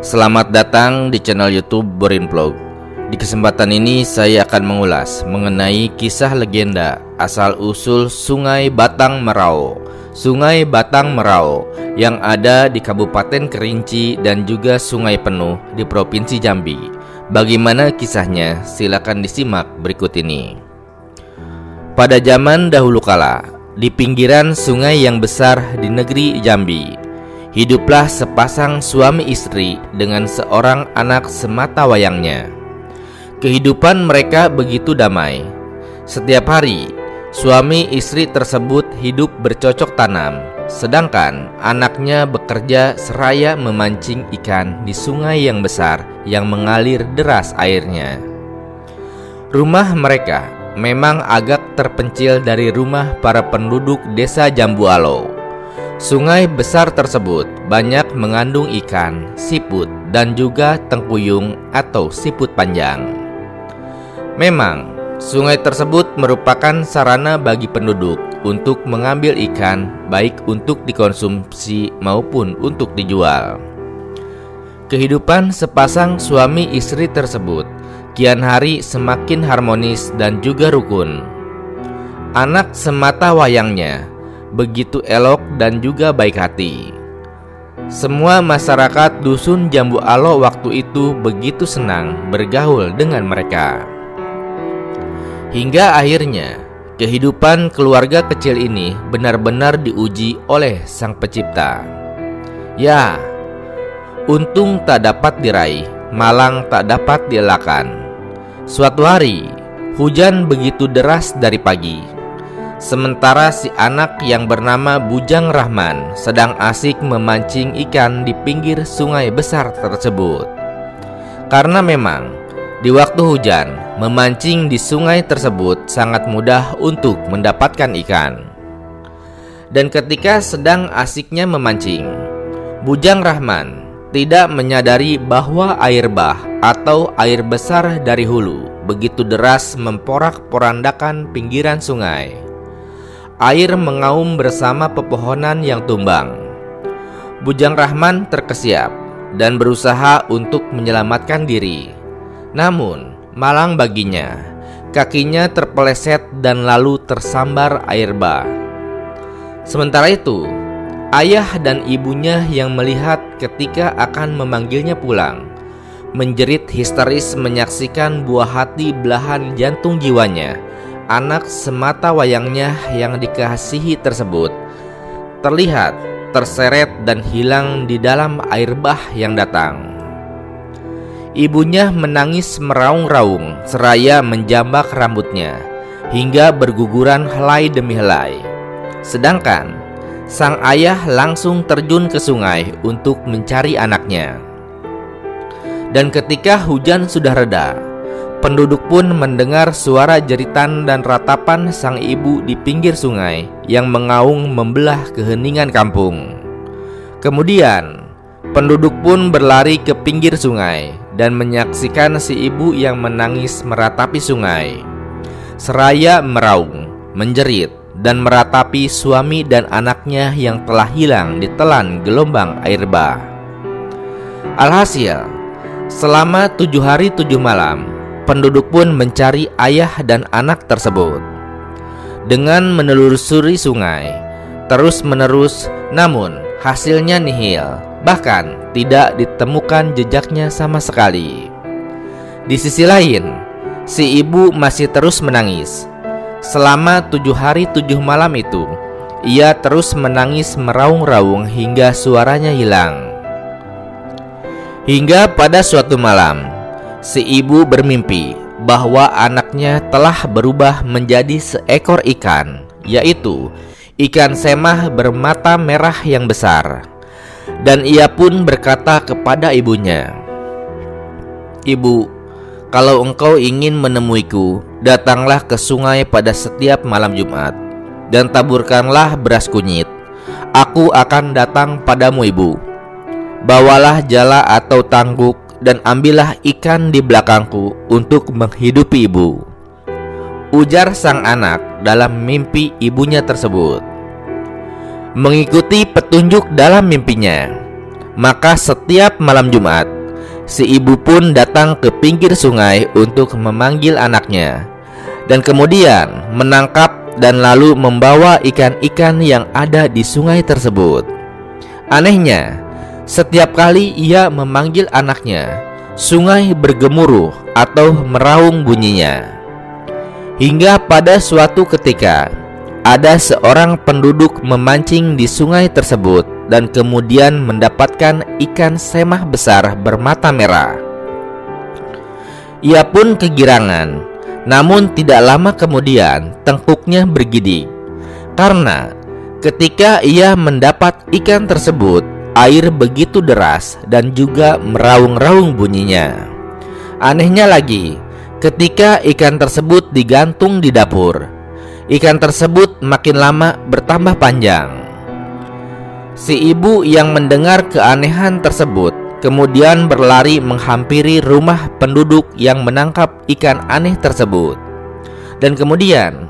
Selamat datang di channel YouTube Borin Vlog. Di kesempatan ini saya akan mengulas mengenai kisah legenda asal-usul Sungai Batang Merau. Sungai Batang Merau yang ada di Kabupaten Kerinci dan juga Sungai Penuh di Provinsi Jambi. Bagaimana kisahnya? Silakan disimak berikut ini. Pada zaman dahulu kala, di pinggiran sungai yang besar di negeri Jambi, hiduplah sepasang suami istri dengan seorang anak sematawayangnya. Kehidupan mereka begitu damai. Setiap hari, suami istri tersebut hidup bercocok tanam, sedangkan anaknya bekerja seraya memancing ikan di sungai yang besar yang mengalir deras airnya. Rumah mereka memang agak terpencil dari rumah para penduduk desa Jambu Alo. Sungai besar tersebut banyak mengandung ikan, siput, dan juga tengkuyung atau siput panjang. Memang, sungai tersebut merupakan sarana bagi penduduk untuk mengambil ikan, baik untuk dikonsumsi maupun untuk dijual. Kehidupan sepasang suami istri tersebut kian hari semakin harmonis dan juga rukun. Anak sematawayangnya begitu elok dan juga baik hati. Semua masyarakat dusun Jambu Alo waktu itu begitu senang bergaul dengan mereka. Hingga akhirnya kehidupan keluarga kecil ini benar-benar diuji oleh Sang Pencipta. Ya, untung tak dapat diraih, malang tak dapat dielakkan. Suatu hari, hujan begitu deras dari pagi. Sementara si anak yang bernama Bujang Rahman sedang asik memancing ikan di pinggir sungai besar tersebut. Karena memang di waktu hujan, memancing di sungai tersebut sangat mudah untuk mendapatkan ikan. Dan ketika sedang asiknya memancing, Bujang Rahman tidak menyadari bahwa air bah atau air besar dari hulu begitu deras memporak-porandakan pinggiran sungai. Air mengaum bersama pepohonan yang tumbang. Bujang Rahman terkesiap dan berusaha untuk menyelamatkan diri. Namun, malang baginya, kakinya terpeleset dan lalu tersambar air bah. Sementara itu, ayah dan ibunya yang melihat ketika akan memanggilnya pulang, menjerit histeris menyaksikan buah hati belahan jantung jiwanya, anak sematawayangnya yang dikasihi tersebut, terlihat terseret dan hilang di dalam air bah yang datang. Ibunya menangis meraung-raung seraya menjambak rambutnya hingga berguguran helai demi helai. Sedangkan sang ayah langsung terjun ke sungai untuk mencari anaknya. Dan ketika hujan sudah reda, penduduk pun mendengar suara jeritan dan ratapan sang ibu di pinggir sungai yang mengaung membelah keheningan kampung. Kemudian, penduduk pun berlari ke pinggir sungai dan menyaksikan si ibu yang menangis meratapi sungai, seraya meraung, menjerit, dan meratapi suami dan anaknya yang telah hilang ditelan gelombang air bah. Alhasil, selama 7 hari 7 malam, penduduk pun mencari ayah dan anak tersebut dengan menelusuri sungai terus-menerus, namun hasilnya nihil, bahkan tidak ditemukan jejaknya sama sekali. Di sisi lain, si ibu masih terus menangis. Selama 7 hari 7 malam itu, ia terus menangis meraung-raung hingga suaranya hilang. Hingga pada suatu malam, si ibu bermimpi bahwa anaknya telah berubah menjadi seekor ikan, yaitu ikan semah bermata merah yang besar. Dan ia pun berkata kepada ibunya, "Ibu, kalau engkau ingin menemuiku, datanglah ke sungai pada setiap malam Jumat dan taburkanlah beras kunyit. Aku akan datang padamu, ibu. Bawalah jala atau tangguk dan ambillah ikan di belakangku untuk menghidupi ibu," ujar sang anak dalam mimpi ibunya tersebut. Mengikuti petunjuk dalam mimpinya, Maka setiap malam Jumat si ibu pun datang ke pinggir sungai untuk memanggil anaknya, dan kemudian menangkap dan lalu membawa ikan-ikan yang ada di sungai tersebut. Anehnya, setiap kali ia memanggil anaknya, sungai bergemuruh atau meraung bunyinya. Hingga pada suatu ketika, ada seorang penduduk memancing di sungai tersebut dan kemudian mendapatkan ikan semah besar bermata merah. Ia pun kegirangan, namun tidak lama kemudian tengkuknya bergidik, karena ketika ia mendapat ikan tersebut, air begitu deras dan juga meraung-raung bunyinya. Anehnya lagi, ketika ikan tersebut digantung di dapur, ikan tersebut makin lama bertambah panjang. Si ibu yang mendengar keanehan tersebut kemudian berlari menghampiri rumah penduduk yang menangkap ikan aneh tersebut. Dan kemudian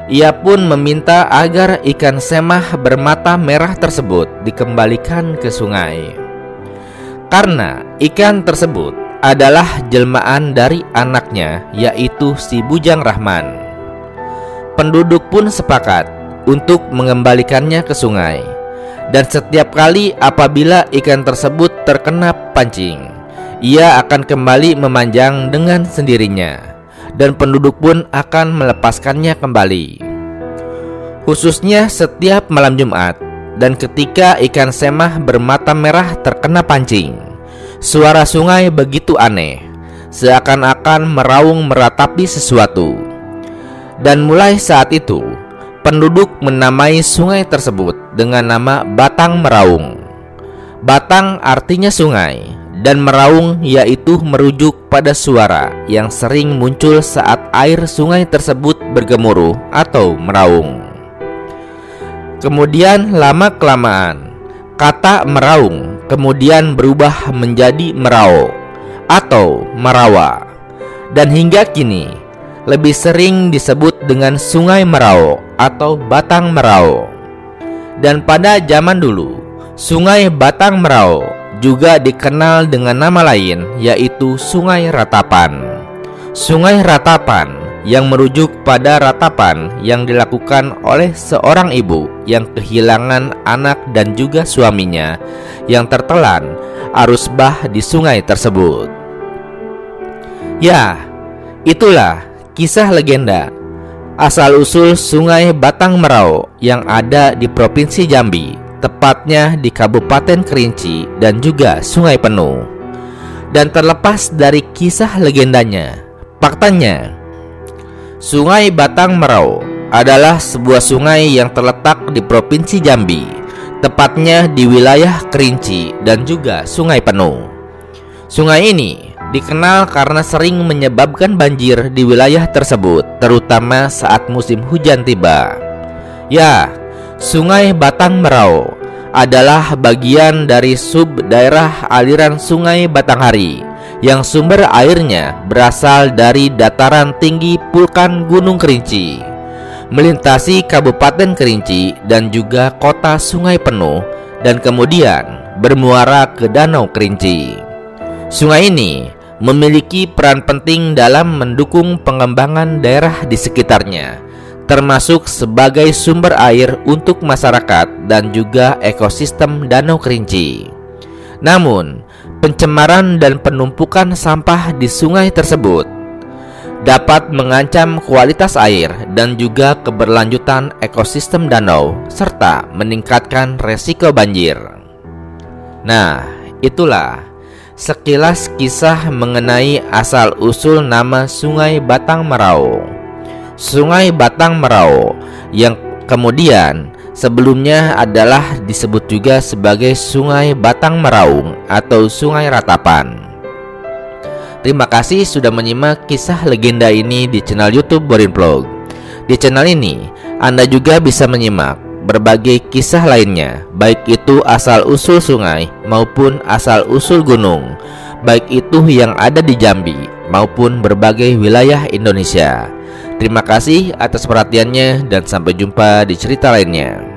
ia pun meminta agar ikan semah bermata merah tersebut dikembalikan ke sungai, karena ikan tersebut adalah jelmaan dari anaknya, yaitu si Bujang Rahman. Penduduk pun sepakat untuk mengembalikannya ke sungai, dan setiap kali apabila ikan tersebut terkena pancing, ia akan kembali memanjang dengan sendirinya, dan penduduk pun akan melepaskannya kembali. Khususnya setiap malam Jumat, dan ketika ikan semah bermata merah terkena pancing, suara sungai begitu aneh, seakan-akan meraung meratapi sesuatu. Dan mulai saat itu, penduduk menamai sungai tersebut dengan nama Batang Meraung. Batang artinya sungai, dan meraung yaitu merujuk pada suara yang sering muncul saat air sungai tersebut bergemuruh atau meraung. Kemudian lama-kelamaan, kata meraung kemudian berubah menjadi merau atau merawa, dan hingga kini lebih sering disebut dengan Sungai Merau atau Batang Merau. Dan pada zaman dulu, Sungai Batang Merau juga dikenal dengan nama lain, yaitu Sungai Ratapan. Sungai Ratapan yang merujuk pada ratapan yang dilakukan oleh seorang ibu yang kehilangan anak dan juga suaminya yang tertelan arus bah di sungai tersebut. Ya, itulah kisah legenda asal-usul Sungai Batang Merau yang ada di Provinsi Jambi, tepatnya di Kabupaten Kerinci dan juga Sungai Penuh. Dan terlepas dari kisah legendanya, faktanya Sungai Batang Merau adalah sebuah sungai yang terletak di Provinsi Jambi, tepatnya di wilayah Kerinci dan juga Sungai Penuh. Sungai ini dikenal karena sering menyebabkan banjir di wilayah tersebut, terutama saat musim hujan tiba. Ya, Sungai Batang Merau adalah bagian dari sub daerah aliran Sungai Batanghari yang sumber airnya berasal dari dataran tinggi Pulkan Gunung Kerinci, melintasi Kabupaten Kerinci dan juga kota Sungai Penuh, dan kemudian bermuara ke Danau Kerinci. Sungai ini memiliki peran penting dalam mendukung pengembangan daerah di sekitarnya, termasuk sebagai sumber air untuk masyarakat dan juga ekosistem Danau Kerinci. Namun, pencemaran dan penumpukan sampah di sungai tersebut dapat mengancam kualitas air dan juga keberlanjutan ekosistem danau, serta meningkatkan resiko banjir. Nah, itulah sekilas kisah mengenai asal-usul nama Sungai Batang Merau. Sungai Batang Merau yang kemudian sebelumnya adalah disebut juga sebagai Sungai Batang Meraung atau Sungai Ratapan. Terima kasih sudah menyimak kisah legenda ini di channel YouTube Borin Vlog. Di channel ini Anda juga bisa menyimak berbagai kisah lainnya, baik itu asal-usul sungai maupun asal-usul gunung, baik itu yang ada di Jambi maupun berbagai wilayah Indonesia. Terima kasih atas perhatiannya dan sampai jumpa di cerita lainnya.